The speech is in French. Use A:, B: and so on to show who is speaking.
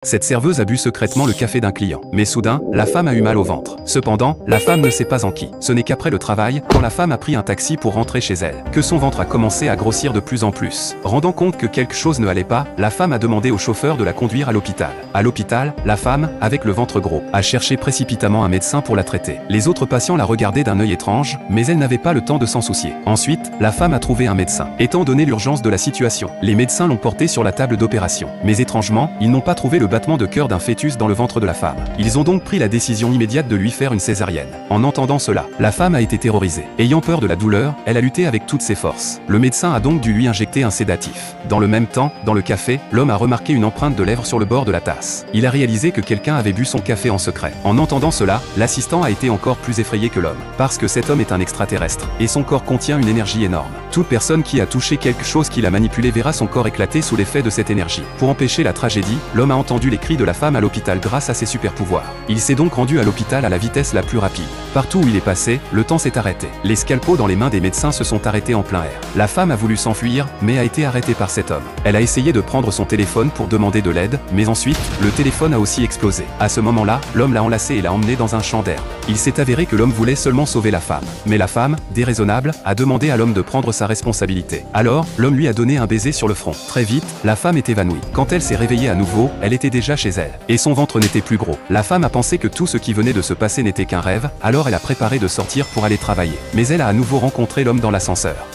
A: Cette serveuse a bu secrètement le café d'un client. Mais soudain, la femme a eu mal au ventre. Cependant, la femme ne sait pas en qui. Ce n'est qu'après le travail, quand la femme a pris un taxi pour rentrer chez elle, que son ventre a commencé à grossir de plus en plus. Rendant compte que quelque chose ne allait pas, la femme a demandé au chauffeur de la conduire à l'hôpital. À l'hôpital, la femme, avec le ventre gros, a cherché précipitamment un médecin pour la traiter. Les autres patients la regardaient d'un œil étrange, mais elle n'avait pas le temps de s'en soucier. Ensuite, la femme a trouvé un médecin. Étant donné l'urgence de la situation, les médecins l'ont portée sur la table d'opération. Mais étrangement, ils n'ont pas trouvé le battement de cœur d'un fœtus dans le ventre de la femme. Ils ont donc pris la décision immédiate de lui faire une césarienne. En entendant cela, la femme a été terrorisée. Ayant peur de la douleur, elle a lutté avec toutes ses forces. Le médecin a donc dû lui injecter un sédatif. Dans le même temps, dans le café, l'homme a remarqué une empreinte de lèvres sur le bord de la tasse. Il a réalisé que quelqu'un avait bu son café en secret. En entendant cela, l'assistant a été encore plus effrayé que l'homme. Parce que cet homme est un extraterrestre, et son corps contient une énergie énorme. Toute personne qui a touché quelque chose qui l'a manipulé verra son corps éclater sous l'effet de cette énergie. Pour empêcher la tragédie, l'homme a entendu les cris de la femme à l'hôpital grâce à ses super pouvoirs. Il s'est donc rendu à l'hôpital à la vitesse la plus rapide. Partout où il est passé, le temps s'est arrêté. Les scalpels dans les mains des médecins se sont arrêtés en plein air. La femme a voulu s'enfuir, mais a été arrêtée par cet homme. Elle a essayé de prendre son téléphone pour demander de l'aide, mais ensuite, le téléphone a aussi explosé. À ce moment-là, l'homme l'a enlacée et l'a emmenée dans un champ d'herbe. Il s'est avéré que l'homme voulait seulement sauver la femme. Mais la femme, déraisonnable, a demandé à l'homme de prendre sa responsabilité. Alors, l'homme lui a donné un baiser sur le front. Très vite, la femme est évanouie. Quand elle s'est réveillée à nouveau, elle était déjà chez elle. Et son ventre n'était plus gros. La femme a pensé que tout ce qui venait de se passer n'était qu'un rêve, alors elle a préparé de sortir pour aller travailler. Mais elle a à nouveau rencontré l'homme dans l'ascenseur.